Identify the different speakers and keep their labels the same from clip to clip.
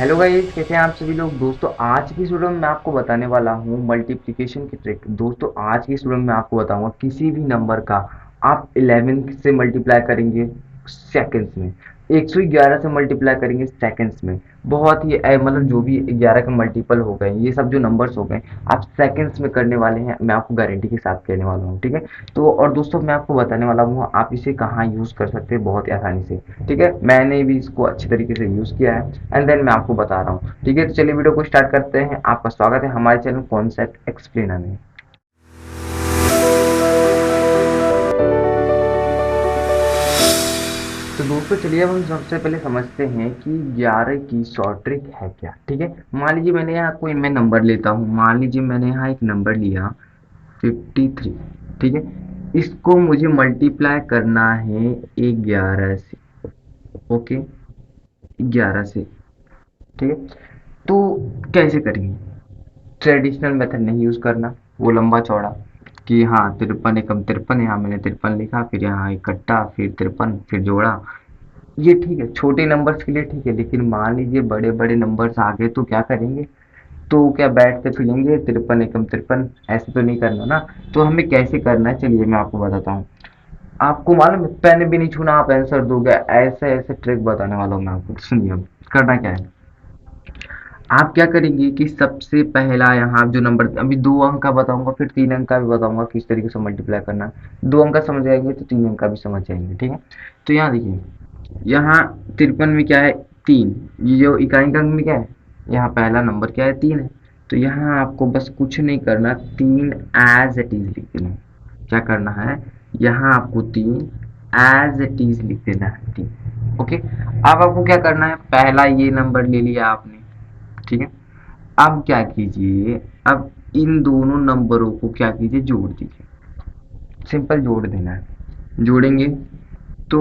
Speaker 1: Hello guys, कैसे हैं आप सभी लोग। दोस्तों आज की वीडियो में मैं आपको बताने वाला हूँ मल्टीप्लिकेशन की ट्रिक। दोस्तों आज की वीडियो में मैं आपको बताऊंगा किसी भी नंबर का आप 11 से मल्टीप्लाई करेंगे सेकंड्स में, 111 से मल्टीप्लाई करेंगे सेकंड्स में। बहुत ही मतलब जो भी 11 के मल्टीपल हो गए, ये सब जो नंबर्स हो गए आप सेकंड्स में करने वाले हैं। मैं आपको गारंटी के साथ कहने वाला हूँ, ठीक है। तो और दोस्तों मैं आपको बताने वाला हूँ आप इसे कहाँ यूज़ कर सकते हैं बहुत ही आसानी से, ठीक है। मैंने भी इसको अच्छी तरीके से यूज़ किया है एंड देन मैं आपको बता रहा हूँ, ठीक है। तो चलिए वीडियो को स्टार्ट करते हैं। आपका स्वागत है हमारे चैनल कॉन्सेप्ट एक्सप्लेनर में। तो दोस्तों चलिए अब हम सबसे पहले समझते हैं कि 11 की शॉर्ट ट्रिक है क्या, ठीक है। मान लीजिए मैंने यहाँ कोई मैं नंबर लेता हूँ, मान लीजिए मैंने यहाँ एक नंबर लिया 53, ठीक है। इसको मुझे मल्टीप्लाई करना है 11 से, ओके, 11 से, ठीक है। तो कैसे करेंगे, ट्रेडिशनल मेथड नहीं यूज़ करना, वो लंबा चौड़ा कि हाँ 53 एकम 53, यहाँ मैंने 53 लिखा, फिर यहाँ इकट्ठा, फिर 53, फिर जोड़ा। ये ठीक है छोटे नंबर्स के लिए, ठीक है। लेकिन मान लीजिए बड़े बड़े नंबर्स आ गए तो क्या करेंगे, तो क्या बैठ के फिलेंगे 53 एकम 53, ऐसे तो नहीं करना ना। तो हमें कैसे करना है चलिए मैं आपको बताता हूँ। आपको मालूम है पेन भी नहीं छूना, आप आंसर दोगे, ऐसे ऐसे ट्रिक बताने वाला हूँ मैं आपको। सुनिए अब करना क्या है। आप क्या करेंगे कि सबसे पहला यहाँ जो नंबर, अभी 2 अंक का बताऊंगा फिर 3 अंक का भी बताऊंगा किस तरीके से मल्टीप्लाई करना है। 2 अंक का समझ जाएंगे तो 3 अंक का भी समझ जाएंगे, ठीक है। तो यहाँ देखिए, यहाँ 53 में क्या है, 3। ये जो इकाई का अंक में क्या है, यहाँ पहला नंबर क्या है, 3 है। तो यहाँ आपको बस कुछ नहीं करना, 3 एज इट इज लिख देना है। क्या करना है, यहाँ आपको 3 एज इट इज लिख देना है, 3, ओके। अब आपको क्या करना है, पहला ये नंबर ले लिया आपने, ठीक है। अब क्या कीजिए, अब इन दोनों नंबरों को क्या कीजिए, जोड़ दीजिए। सिंपल जोड़ देना है। जोड़ेंगे तो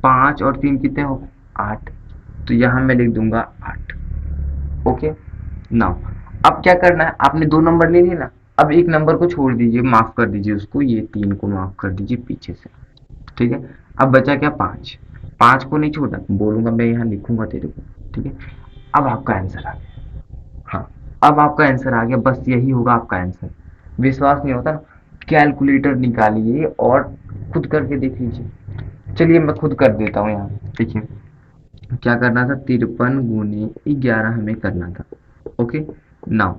Speaker 1: 5 और 3 कितने हो गए, 8। तो यहाँ मैं लिख दूंगा 8, ओके। नाउ अब क्या करना है, आपने 2 नंबर ले लिए ना, अब एक नंबर को छोड़ दीजिए, माफ कर दीजिए उसको, ये 3 को माफ कर दीजिए पीछे से, ठीक है। अब बचा क्या, 5। 5 को नहीं छोड़ा, बोलूंगा मैं यहाँ लिखूंगा तेरे को, ठीक है। अब आपका आंसर आ गया। हाँ, अब आपका आंसर आ गया, बस यही होगा आपका आंसर। विश्वास नहीं होता ना, कैलकुलेटर निकालिए और खुद करके देख लीजिए। चलिए मैं खुद कर देता हूँ यहाँ, देखिए क्या करना था, 53 × 11 हमें करना था, ओके। नाउ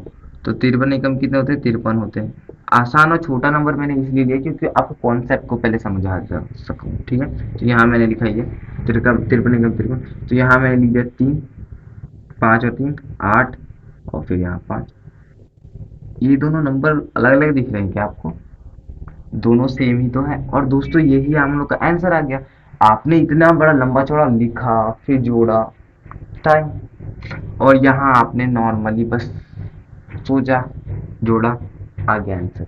Speaker 1: तो 53 एकम कितने होते हैं, 53 होते हैं। आसान और छोटा नंबर मैंने इसलिए लिया क्योंकि आपको कॉन्सेप्ट को पहले समझा जा सकूँ, ठीक है। तो यहाँ मैंने लिखा ये 53 एकम 53, तो यहाँ मैंने लिख दिया 3, 5 और 3 8, और फिर यहाँ 5। ये दोनों नंबर अलग अलग दिख रहे हैं क्या आपको, दोनों सेम ही तो है। और दोस्तों यही हम लोग का आंसर आ गया। आपने इतना बड़ा लंबा चौड़ा लिखा, फिर जोड़ा, टाइम, और यहाँ आपने नॉर्मली बस सोचा, जोड़ा, आ गया आंसर।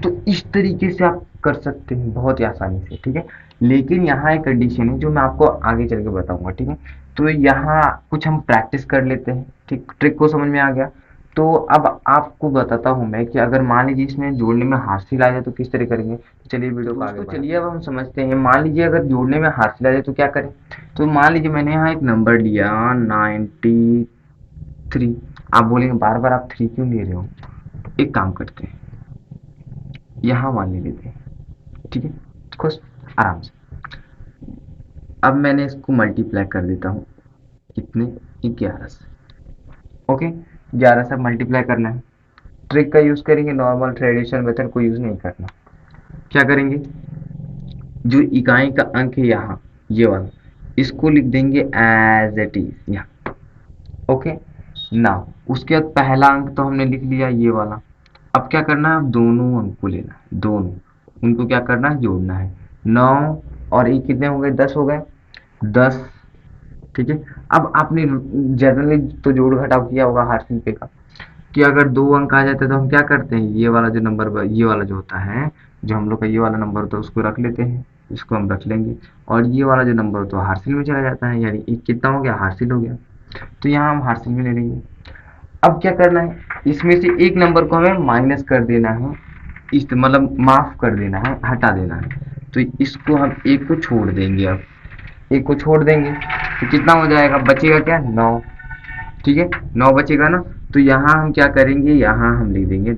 Speaker 1: तो इस तरीके से आप कर सकते हैं बहुत ही आसानी से, ठीक है। लेकिन यहाँ एक कंडीशन है जो मैं आपको आगे चल के बताऊंगा, ठीक है। तो यहाँ कुछ हम प्रैक्टिस कर लेते हैं, ठीक। ट्रिक को समझ में आ गया। तो अब आपको बताता हूँ मैं कि अगर मान लीजिए इसमें जोड़ने में हासिल आ जाए तो किस तरह करेंगे। तो चलिए वीडियो को आगे बढ़ाते हैं। चलिए अब हम समझते हैं, मान लीजिए अगर जोड़ने में हासिल आ जाए तो क्या करें। तो मान लीजिए मैंने यहाँ एक नंबर लिया 93। आप बोलेंगे बार बार आप 3 क्यों ले रहे हो। एक काम करते हैं, यहाँ मान ले लेते हैं, ठीक है, खुश, आराम से। अब मैंने इसको मल्टीप्लाई कर देता हूँ, कितने, 11 से, ओके। 11 से मल्टीप्लाई करना है, ट्रिक का यूज करेंगे, नॉर्मल ट्रेडिशनल मेथड को यूज नहीं करना। क्या करेंगे, जो इकाई का अंक है यहाँ ये वाला, इसको लिख देंगे एज इट इज यहाँ, ओके। नाउ उसके बाद पहला अंक तो हमने लिख लिया ये वाला। अब क्या करना है, अब दोनों अंक को लेना है, दोनों उनको क्या करना है, जोड़ना है। 9 और 1 कितने हो गए, 10 हो गए, 10, ठीक है। अब आपने जनरली तो जोड़ घटाव किया होगा हर पे का, कि अगर 2 अंक आ जाते तो हम क्या करते हैं, ये वाला जो नंबर, ये वाला जो होता है, जो हम लोग का ये वाला नंबर होता है उसको रख लेते हैं, इसको हम रख लेंगे। और ये वाला जो नंबर होता है हासिल में चला जाता है, यानी एक कितना हो गया, हासिल हो गया। तो यहाँ हम हासिल में ले लेंगे। अब क्या करना है, इसमें से एक नंबर को हमें माइनस कर देना है, इस मतलब माफ कर देना है, हटा देना है। तो इसको हम एक को छोड़ देंगे, अब एक को छोड़ देंगे तो कितना हो जाएगा, बचेगा क्या, 9। ठीक है, 9 बचेगा ना, तो यहाँ हम क्या करेंगे, यहाँ हम लिख देंगे,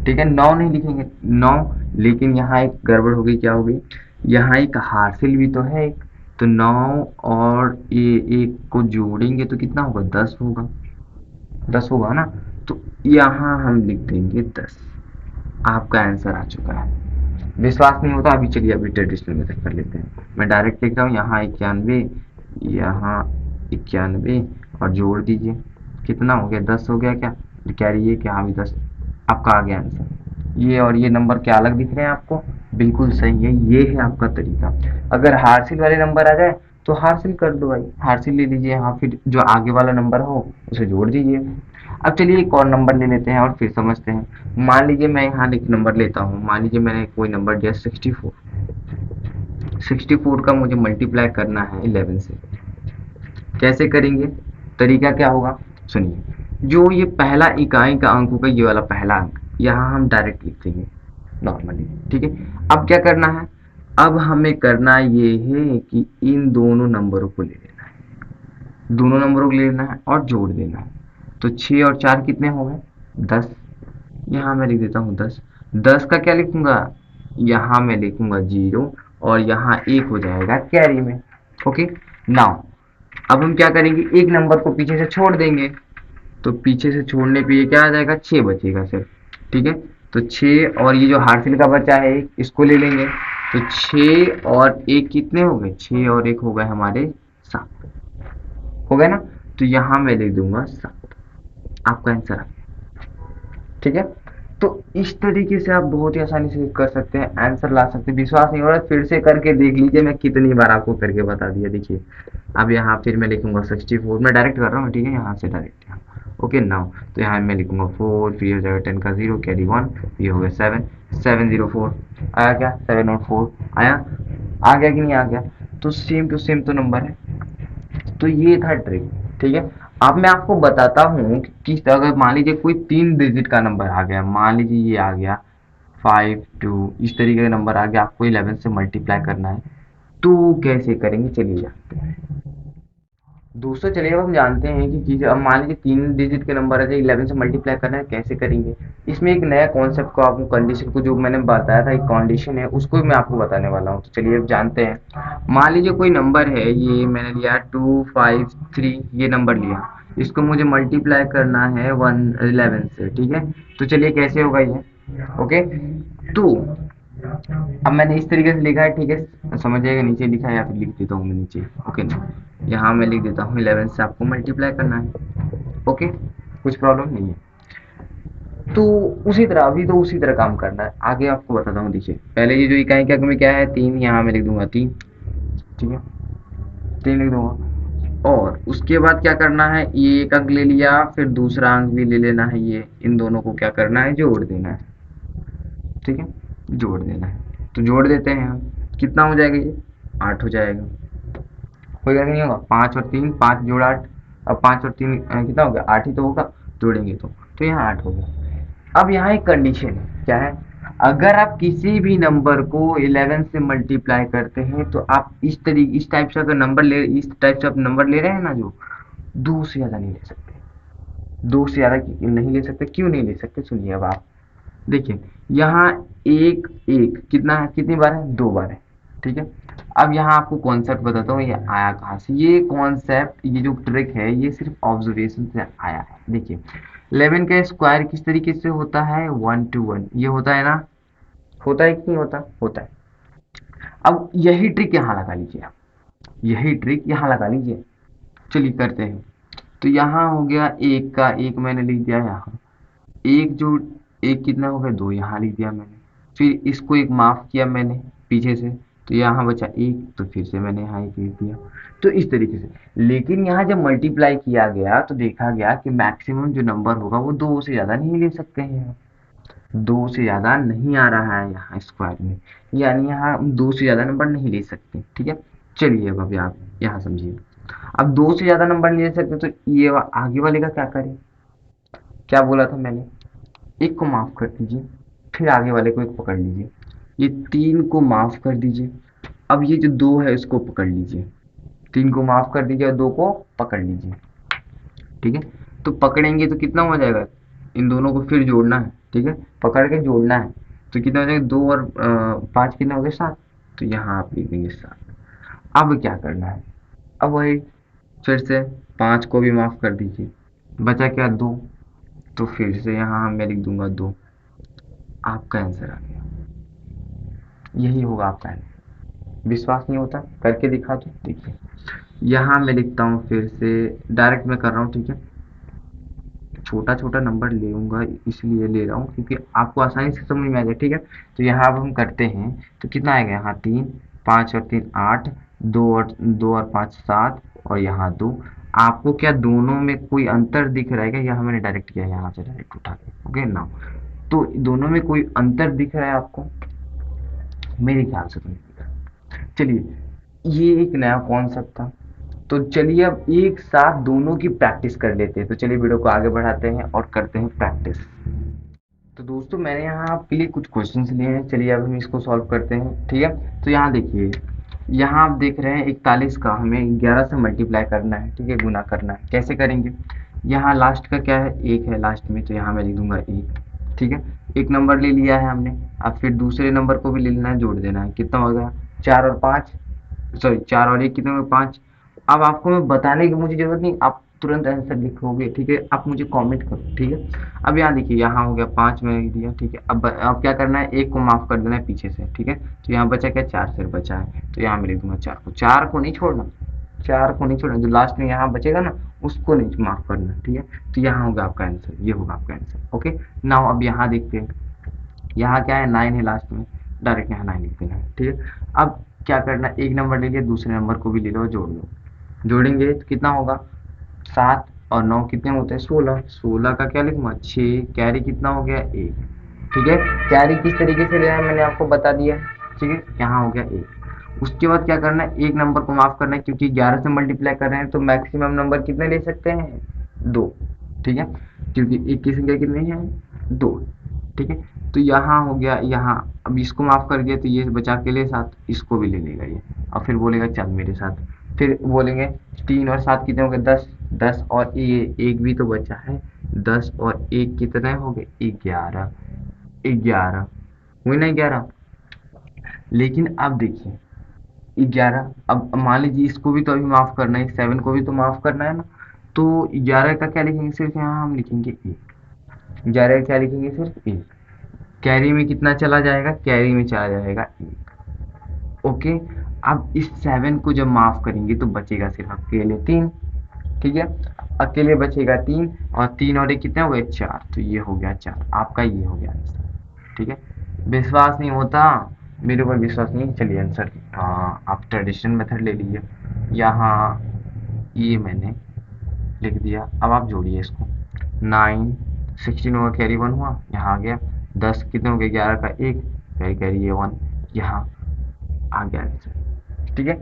Speaker 1: ठीक है, 9 नहीं लिखेंगे 9, लेकिन यहाँ एक गड़बड़ हो गई, क्या हो गई, यहाँ एक हासिल भी तो है एक, तो 9 और ये एक को जोड़ेंगे तो कितना होगा, 10 होगा, 10 होगा ना, तो यहाँ हम लिख देंगे 10। आपका आंसर आ चुका है। विश्वास नहीं होता, अभी चलिए अभी ट्रेडिशनल मेथड कर लेते हैं। मैं डायरेक्ट लिख रहा हूँ, यहाँ 91, यहाँ 91 और जोड़ दीजिए, कितना हो गया, 10 हो गया क्या, कह रही है कि हाँ भी 10। आपका आ गया आंसर। ये और ये नंबर क्या अलग दिख रहे हैं आपको, बिल्कुल सही है, ये है आपका तरीका। अगर हार्सिल वाले नंबर आ जाए तो हार्सिल कर दो भाई, हार्सिल ले लीजिए, हाँ फिर जो आगे वाला नंबर हो उसे जोड़ दीजिए। अब चलिए एक और नंबर ले लेते हैं और फिर समझते हैं। मान लीजिए मैं यहाँ एक नंबर लेता हूँ, मान लीजिए मैंने कोई नंबर दिया 64, 64 का मुझे मल्टीप्लाई करना है 11 से। कैसे करेंगे, तरीका क्या होगा, सुनिए। जो ये पहला इकाई का अंक होगा, ये वाला पहला अंक, यहाँ हम डायरेक्ट लिख देंगे नॉर्मली, ठीक है। अब क्या करना है, अब हमें करना ये है कि इन दोनों नंबरों को ले लेना है, दोनों नंबरों को ले लेना है और जोड़ देना है। तो 6 और 4 कितने हो गए, 10। यहाँ मैं लिख देता हूँ 10। 10 का क्या लिखूंगा, यहाँ मैं लिखूंगा 0 और यहाँ 1 हो जाएगा कैरी में। ओके, नाउ अब हम क्या करेंगे, एक नंबर को पीछे से छोड़ देंगे, तो पीछे से छोड़ने पे ये क्या आ जाएगा, 6 बचेगा सिर्फ, ठीक है। तो 6 और ये जो हार्सिल का बचा है इसको ले लेंगे, तो 6 और 1 कितने हो गए, 6 और 1 हो गए हमारे 7, हो गए ना। तो यहाँ मैं लिख दूंगा 7, आपका आंसर आ गया, ठीक है। तो इस तरीके से आप बहुत ही आसानी से कर सकते हैं, आंसर ला सकते हैं। विश्वास नहीं हो रहा फिर से करके देख लीजिए, मैं कितनी बार आपको करके बता दिया। देखिए अब यहाँ फिर मैं लिखूंगा 64, मैं डायरेक्ट कर रहा हूँ, ठीक है, यहाँ से डायरेक्ट यहाँ। ओके नाउ, तो यहाँ मैं लिखूंगा 4, फिर हो जाएगा 10 का 0 कैरी 1, ये हो गया 7, 704 आया क्या, 7 और 4 आया, आ गया कि नहीं आ गया। तो सेम टू सेम तो नंबर है। तो ये था ट्रिक, ठीक है। अब मैं आपको बताता हूँ कि किस तरह, अगर मान लीजिए कोई 3 डिजिट का नंबर आ गया, मान लीजिए ये आ गया 5 2, इस तरीके का नंबर आ गया, आपको 11 से मल्टीप्लाई करना है, तो कैसे करेंगे, चलिए जानते हैं। दोस्तों चलिए अब हम जानते हैं कि अब मान लीजिए 3 डिजिट के नंबर आ जाए, 11 से मल्टीप्लाई करना है, कैसे करेंगे। इसमें एक नया कॉन्सेप्ट को, आपको कंडीशन को जो मैंने बताया था, एक कंडीशन है उसको मैं आपको बताने वाला हूँ। तो चलिए अब जानते हैं। मान लीजिए कोई नंबर है, ये मैंने लिया 253, ये नंबर लिया, इसको मुझे मल्टीप्लाई करना है 11 से, ठीक है। तो चलिए कैसे होगा ये, ओके। तो अब मैंने इस तरीके से लिखा है, ठीक है, समझ जाएगा, नीचे लिखा है या फिर लिख देता हूँ मैं नीचे, ओके ना। यहाँ मैं लिख देता हूँ 11 से आपको मल्टीप्लाई करना है, ओके, कुछ प्रॉब्लम नहीं है। तो उसी तरह अभी तो उसी तरह काम करना है, आगे आपको बताता हूँ। देखिए पहले ये जो इकाई क्या में क्या है, 3, यहाँ मैं लिख दूंगा 3, ठीक है, 3 लिख दूंगा। और उसके बाद क्या करना है, ये एक अंक ले लिया, फिर दूसरा अंक भी ले लेना है, ये इन दोनों को क्या करना है, जोड़ देना है, ठीक है, जोड़ देना है। तो जोड़ देते हैं हम, कितना हो जाएगा ये, 8 हो जाएगा, होगा कि नहीं होगा, 5 और 3, 5 जोड़ 8, अब 5 और 3 कितना हो गया, 8 ही तो होगा, जोड़ेंगे तो यहाँ 8 हो गया। अब यहाँ एक कंडीशन है, क्या है, अगर आप किसी भी नंबर को 11 से मल्टीप्लाई करते हैं तो आप इस टाइप से अगर नंबर ले, इस टाइप से आप नंबर ले रहे हैं ना, जो 2 से ज़्यादा नहीं ले सकते, 2 से ज़्यादा नहीं ले सकते, क्यों नहीं ले सकते, सुनिए। अब आप देखिए यहाँ एक एक कितना है, कितनी बार है, 2 बार है, ठीक है। अब यहाँ आपको कॉन्सेप्ट बताता हूँ, ये आया कहाँ से, ये कॉन्सेप्ट, ये जो ट्रिक है, ये सिर्फ ऑब्जर्वेशन से आया है। देखिए 11 का स्क्वायर किस तरीके से होता है, 1 to 1, ये होता है ना, होता है कि नहीं होता, होता है। अब यही ट्रिक यहाँ लगा लीजिए आप, यही ट्रिक यहाँ लगा लीजिए, चलिए करते हैं। तो यहाँ हो गया एक का एक, मैंने लिख दिया यहाँ एक, जो एक कितना हो गया, 2 यहाँ लिख दिया मैंने, फिर इसको एक माफ किया मैंने पीछे से, तो यहाँ बचा एक, तो फिर से मैंने यहाँ एक लिख दिया। तो इस तरीके से, लेकिन यहाँ जब मल्टीप्लाई किया गया तो देखा गया कि मैक्सिमम जो नंबर होगा वो 2 से ज़्यादा नहीं ले सकते हैं, 2 से ज़्यादा नहीं आ रहा है यहाँ स्क्वायर में, यानी यहाँ हम 2 से ज़्यादा नंबर नहीं ले सकते, ठीक है। चलिए अब अभी आप यहाँ समझिए, अब 2 से ज़्यादा नंबर नहीं ले सकते तो ये आगे वाले का क्या करें, क्या बोला था मैंने, एक को माफ कर दीजिए, फिर आगे वाले को एक पकड़ लीजिए, ये 3 को माफ कर दीजिए, अब ये जो 2 है इसको पकड़ लीजिए, 3 को माफ कर दीजिए और 2 को पकड़ लीजिए, ठीक है। तो पकड़ेंगे तो कितना हो जाएगा, इन दोनों को फिर जोड़ना है, ठीक है, पकड़ के जोड़ना है। तो कितना हो जाएगा, 2 और 5 कितना हो गया, 7। तो यहाँ आप लिख देंगे 7। अब क्या करना है, अब वही फिर से 5 को भी माफ कर दीजिए, बचा क्या, 2। तो फिर से यहाँ मैं लिख दूंगा 2। आपका आंसर आ गया, यही होगा आपका आंसर। विश्वास नहीं होता, करके दिखा दो, देखिए। यहाँ मैं लिखता हूँ फिर से, डायरेक्ट मैं कर रहा हूँ, ठीक है। छोटा छोटा नंबर लूंगा, इसलिए ले रहा हूँ क्योंकि आपको आसानी से समझ में आ जाए, ठीक है। तो यहाँ अब हम करते हैं, तो कितना आएगा, यहाँ 3, 5 और 3 8, 2 और 5 7, और यहाँ 2। आपको क्या दोनों में कोई अंतर दिख रहा है क्या, यहाँ मैंने डायरेक्ट किया, यहाँ से डायरेक्ट उठा के, ओके ना। तो दोनों में कोई अंतर दिख रहा है आपको, मेरे ख्याल से तो नहीं दिख रहा। चलिए, ये एक नया कॉन्सेप्ट था। तो चलिए अब एक साथ दोनों की प्रैक्टिस कर लेते हैं। तो चलिए वीडियो को आगे बढ़ाते हैं और करते हैं प्रैक्टिस। तो दोस्तों मैंने यहाँ आपके लिए कुछ क्वेश्चंस लिए हैं, चलिए अब हम इसको सॉल्व करते हैं, ठीक है। तो यहाँ देखिए, यहाँ आप देख रहे हैं 41 का हमें 11 से मल्टीप्लाई करना है, ठीक है, गुना करना है। कैसे करेंगे, यहाँ लास्ट का क्या है, 1 है लास्ट में, तो यहाँ मैं लिख दूंगा 1, ठीक है। एक नंबर ले लिया है हमने, अब फिर दूसरे नंबर को भी ले लेना है, जोड़ देना है, कितना हो गया, 4 और 5, सॉरी 4 और 1 कितने हुए, 5। अब आपको मैं बताने की मुझे जरूरत नहीं, आप तुरंत आंसर लिखोगे, ठीक है। आप मुझे कमेंट करो, ठीक है। अब यहाँ देखिए, यहाँ हो गया 5 मैंने लिख दिया, ठीक है। अब क्या करना है, 1 को माफ कर देना है पीछे से, ठीक है। तो यहाँ बचा क्या, 4 सिर्फ बचा है, तो यहाँ मैं लिख दूंगा 4 को, 4 को नहीं छोड़ना, 4 को नहीं छोड़ना, जो लास्ट में यहाँ बचेगा ना उसको नहीं माफ करना, ठीक है। तो यहाँ होगा आपका आंसर, ये होगा आपका आंसर, ओके। नाउ अब यहाँ देखते हैं, यहाँ क्या है, 9 है लास्ट में, डायरेक्ट यहाँ 9 लिख देना है, ठीक है। अब क्या करना, एक नंबर ले लिया, दूसरे नंबर को भी ले लो, जोड़ लो। जोड़ेंगे तो कितना होगा, 7 और 9 कितने होते हैं, 16। 16 का क्या लिखूंगा, 6, कैरी कितना हो गया, 1, ठीक है। कैरी किस तरीके से लेना है मैंने आपको बता दिया, ठीक है। यहाँ हो गया 1। उसके बाद क्या करना है, एक नंबर को माफ करना है, क्योंकि 11 से मल्टीप्लाई कर रहे हैं तो मैक्सिमम नंबर कितने ले सकते हैं, 2, ठीक है, क्योंकि एक की संख्या कितनी है, 2, ठीक है। तो यहाँ हो गया, यहाँ अब इसको माफ कर दिया तो ये बचा के लिए 7, इसको भी ले लेगा ये, और फिर बोलेगा चल मेरे साथ, फिर बोलेंगे 3 और 7 कितने हो गए, 10, 10 और ये एक भी तो बचा है, 10 और 1 कितने हो गए, 11, 11 हुई ना, 11। लेकिन अब देखिए 11, अब मान लीजिए इसको भी तो अभी माफ करना है, 7 को भी तो माफ करना है ना। तो 11 का क्या लिखेंगे, सिर्फ यहाँ हम लिखेंगे 1, 11 का क्या लिखेंगे, सिर्फ 1। कैरी में कितना चला जाएगा, कैरी में चला जाएगा 1, ओके। अब इस 7 को जब माफ करेंगे तो बचेगा सिर्फ अकेले 3, ठीक है। अकेले बचेगा 3, और 3 और 1 कितने हो गए, 4। तो ये हो गया 4, आपका ये हो गया आंसर, ठीक है। विश्वास नहीं होता, मेरे ऊपर विश्वास नहीं, चलिए आंसर, आप ट्रेडिशनल मेथड ले लीजिए। यहाँ ये मैंने लिख दिया, अब आप जोड़िए इसको, 9, 16 होगा, कैरी 1 हुआ, यहाँ आ गया 10 कितने हो गए, 11 का 1, कैरी कैरी ये 1, यहाँ आ गया आंसर, ठीक है।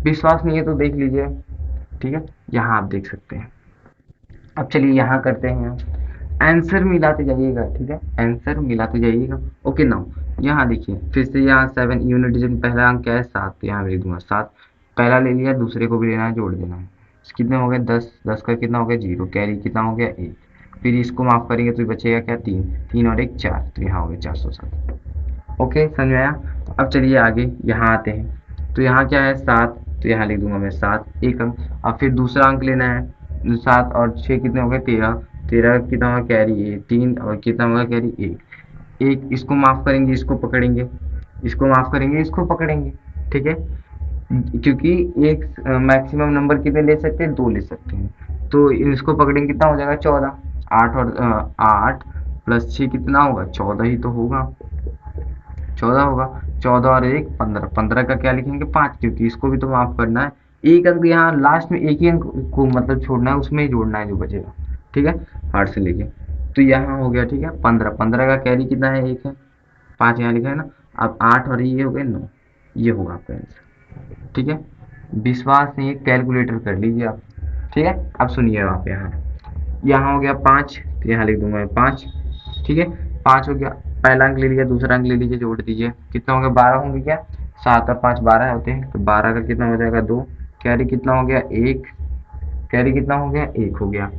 Speaker 1: विश्वास नहीं है तो देख लीजिए, ठीक है, यहाँ आप देख सकते हैं। अब चलिए यहाँ करते हैं, आंसर मिलाते जाइएगा, ठीक है, आंसर मिलाते जाइएगा, ओके। नाउ यहाँ देखिए फिर से, यहाँ 7 यूनिट डिजिट, पहला अंक क्या है, 7, यहाँ लिख दूंगा 7, पहला ले लिया, दूसरे को भी लेना है, जोड़ देना है। कितने हो गए, 10, 10 का कितना हो गया, 0, कैरी कितना हो गया, 1, फिर इसको माफ करेंगे तो बचेगा क्या, 3, 3 और 1 4, तो यहाँ हो गया 407, ओके, समझ में आया। अब चलिए आगे यहाँ आते हैं, तो यहाँ क्या है, 7, तो यहाँ लिख दूंगा मैं 7, एक अंक। अब फिर दूसरा अंक लेना है, 7 और 6 कितने हो गए, 13, 13 कितना होगा, कैरी 3, और कितना होगा, कैरी 1, 1, इसको माफ करेंगे, इसको पकड़ेंगे, इसको माफ करेंगे, इसको पकड़ेंगे, ठीक है। क्योंकि एक मैक्सिमम नंबर कितने ले सकते हैं, 2 ले सकते हैं, तो इसको पकड़ेंगे, कितना हो जाएगा, 14, 8 और 8 प्लस 6 कितना होगा, 14 ही तो होगा, 14 होगा, 14 और 1 15, 15 का क्या लिखेंगे, 5, क्योंकि इसको भी तो माफ करना है। एक अंक यहाँ लास्ट में, एक ही अंक को मतलब छोड़ना है, उसमें ही जोड़ना है जो बचेगा, ठीक है, हार्ट से लेके। तो यहाँ हो गया, ठीक है, 15, 15 का कैरी कितना है, 1 है, 5 यहाँ लिखा है ना। अब 8 और ये हो गए 9, ये होगा आपका आंसर, ठीक है। विश्वास नहीं है, कैलकुलेटर कर लीजिए आप, ठीक है। अब सुनिए आप, यहाँ हो गया 5, तो यहाँ लिख दूंगा मैं 5, ठीक है। 5 हो गया, पहला अंक ले लिया, दूसरा अंक ले लीजिए, जोड़ दीजिए, कितना हो गया, 12 होंगे क्या, 7 और 5 12 होते हैं, तो 12 का कितना हो जाएगा, 2, कैरी कितना हो गया, 1, कैरी कितना हो गया, 1 हो गया,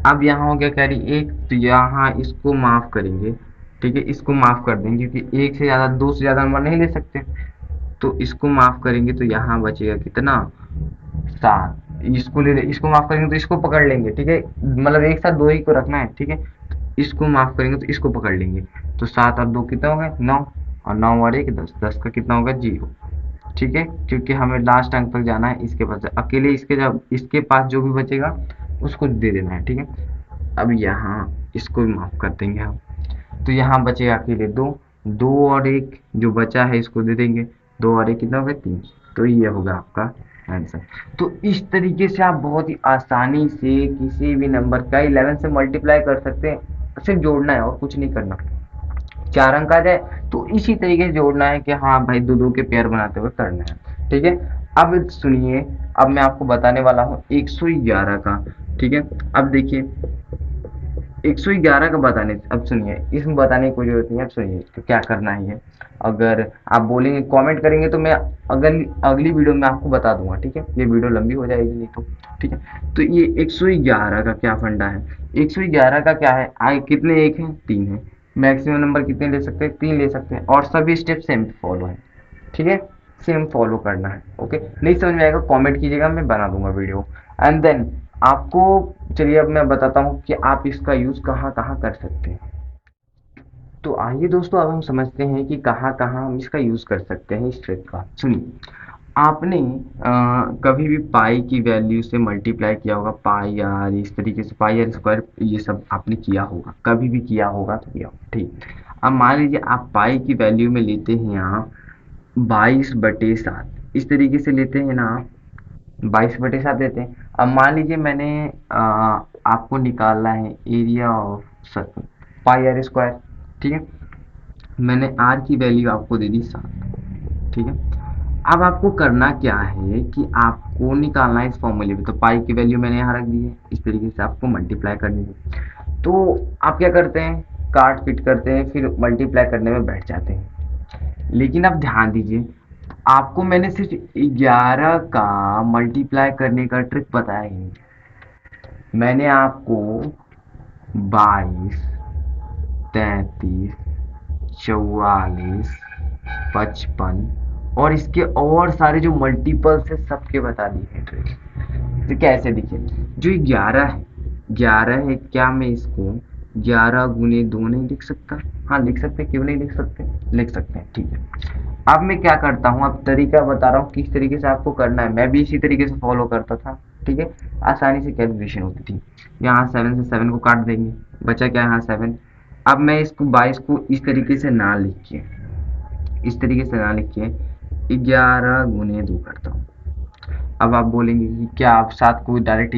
Speaker 1: अब यहाँ हो गया कैरी एक, तो यहाँ इसको माफ करेंगे, ठीक है, इसको माफ कर देंगे क्योंकि एक से ज्यादा, दो से ज्यादा नंबर नहीं ले सकते, तो इसको माफ करेंगे तो यहाँ बचेगा कितना, 7। इसको माफ करेंगे तो इसको पकड़ लेंगे, ठीक है, मतलब एक साथ दो ही को रखना है, ठीक है, इसको माफ करेंगे तो इसको पकड़ लेंगे, तो 7 और 2 कितना हो गया, 9, और 9 और 1 10, 10 का कितना होगा, 0, ठीक है, क्योंकि हमें लास्ट अंक तक जाना है, इसके पास अकेले, इसके जब इसके पास जो भी बचेगा उसको दे देना है, ठीक है। अब यहाँ इसको भी माफ कर देंगे हम, तो यहाँ बचेगा अकेले 2, 2 और 1 जो बचा है इसको दे देंगे, 2 और 1 कितना होगा, 3, तो ये होगा आपका आंसर। तो इस तरीके से आप बहुत ही आसानी से किसी भी नंबर का 11 से मल्टीप्लाई कर सकते हैं, सिर्फ जोड़ना है और कुछ नहीं करना। 4 अंक आ जाए तो इसी तरीके से जोड़ना है कि हाँ भाई, दो दो के पेयर बनाते हुए करना है, ठीक है। अब सुनिए, अब मैं आपको बताने वाला हूँ 111 का, ठीक है। अब देखिए 111 का बताने, अब सुनिए, इसमें बताने की कोई जरूरत नहीं है, अब सुनिए तो क्या करना है ये। अगर आप बोलेंगे, कमेंट करेंगे तो मैं अगली अगली वीडियो में आपको बता दूंगा, ठीक है, ये वीडियो लंबी हो जाएगी नहीं तो, ठीक है। तो ये 111 का क्या फंडा है, 111 का क्या है, आगे कितने एक हैं, 3 है, मैक्सिमम नंबर कितने ले सकते हैं, 3 ले सकते हैं, और सभी स्टेप सेम फॉलो है, ठीक है, सेम फॉलो करना है, ओके। नहीं समझ में आएगा कमेंट कीजिएगा, मैं बना दूंगा वीडियो। एंड देन आपको, चलिए अब मैं बताता हूँ कि आप इसका यूज कहाँ कहाँ कर सकते हैं। तो आइए दोस्तों, अब हम समझते हैं कि कहाँ कहाँ हम इसका यूज कर सकते हैं इस ट्रिक का। सुनिए, आपने कभी भी पाई की वैल्यू से मल्टीप्लाई किया होगा, पाई आर, इस तरीके से पाई आर स्क्वायर, ये सब आपने किया होगा, कभी भी किया होगा तो किया होगा, ठीक। अब मान लीजिए आप पाई की वैल्यू में लेते हैं आप 22/7, इस तरीके से लेते हैं ना आप, 22/7 लेते हैं। अब मान लीजिए मैंने आपको निकालना है area of circle, pi r square, ठीक है, मैंने आर की वैल्यू आपको दे दी 7, ठीक है। अब आपको करना क्या है कि आपको निकालना है इस फॉर्मूले में, तो पाई की वैल्यू मैंने यहाँ रख दी है, इस तरीके से आपको मल्टीप्लाई करनी है। तो आप क्या करते हैं, काट पीट करते हैं, फिर मल्टीप्लाई करने में बैठ जाते हैं। लेकिन अब ध्यान दीजिए, आपको मैंने सिर्फ 11 का मल्टीप्लाई करने का ट्रिक बताया ही नहीं, मैंने आपको 22, 33, 44, 55 और इसके और सारे जो मल्टीपल्स है सबके बता दिए हैं ट्रिक। तो कैसे दिखे, जो 11 है, 11 है, क्या मैं इसको 11 गुने 2 नहीं लिख सकता, हाँ लिख सकते, क्यों नहीं लिख सकते, लिख सकते हैं, ठीक है। अब मैं क्या करता हूँ, अब तरीका बता रहा हूँ किस तरीके से आपको करना है, मैं भी इसी तरीके से फॉलो करता था, ठीक है, आसानी से कैलकुलेशन होती थी। यहाँ 7 से 7 को काट देंगे, बचा क्या, यहाँ 7। अब मैं इसको 22 को इस तरीके से ना लिख के, इस तरीके से ना लिख के 11 गुने 2 करता हूँ। अब आप बोलेंगे कि क्या आप 7 को डायरेक्ट,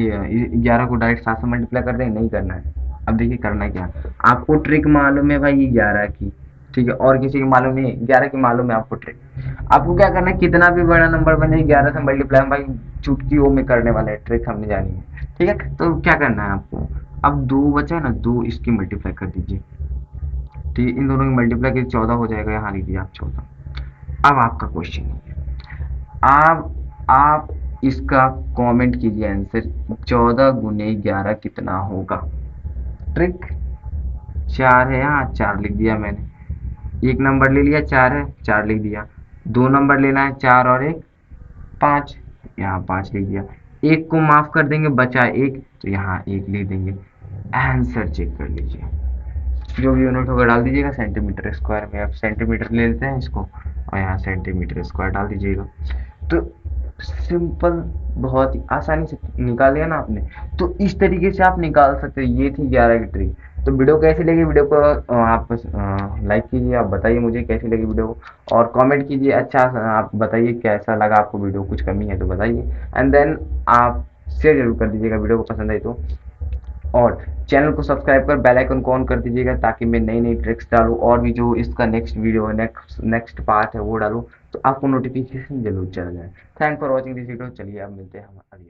Speaker 1: 11 को डायरेक्ट 7 से मल्टीप्लाई कर देंगे, नहीं करना है। अब देखिए करना क्या, आपको ट्रिक मालूम है भाई 11 की, ठीक है, और किसी की मालूम नहीं, 11 की मालूम है आपको ट्रिक। आपको क्या करना है, कितना भी बड़ा नंबर बने 11 से मल्टीप्लाई भाई चुटकियों में करने वाले हैं, ट्रिक हमने जानी है, ठीक है। तो क्या करना है आपको, अब 2 बचा है ना, 2 इसकी मल्टीप्लाई कर दीजिए, ठीक है, इन दोनों की मल्टीप्लाई करके 14 हो जाएगा, यहाँ लिख दिया आप 14। अब आपका क्वेश्चन है, आप इसका कमेंट कीजिए आंसर, 14 गुने 11 कितना होगा। ट्रिक 4 है, यहाँ 4 लिख दिया मैंने, एक नंबर ले लिया, 4 है, 4 लिख दिया, दो नंबर लेना है, 4 और 1 5, यहाँ 5 लिख दिया, एक को माफ कर देंगे, बचा एक, तो यहाँ 1 लिख देंगे। आंसर चेक कर लीजिए, जो भी यूनिट होगा डाल दीजिएगा सेंटीमीटर स्क्वायर में, अब सेंटीमीटर ले लेते हैं इसको, और यहाँ सेंटीमीटर स्क्वायर डाल दीजिएगा। तो सिंपल, बहुत ही आसानी से निकाल लिया ना आपने। तो इस तरीके से आप निकाल सकते हैं, ये थी 11 की ट्रिक। तो वीडियो कैसी लगी, वीडियो को आप लाइक कीजिए, आप बताइए मुझे कैसी लगी वीडियो को, और कमेंट कीजिए, अच्छा आप बताइए कैसा लगा आपको वीडियो, कुछ कमी है तो बताइए। एंड देन आप शेयर जरूर कर दीजिएगा वीडियो को पसंद आई तो, और चैनल को सब्सक्राइब कर बेल आइकन को ऑन कर दीजिएगा, ताकि मैं नई नई ट्रिक्स डालूँ, और भी जो इसका नेक्स्ट वीडियो है, नेक्स्ट पार्ट है वो डालूँ, तो आपको नोटिफिकेशन जरूर चला जाए। Thank for watching this video, चलिए अब मिलते हैं हम अगली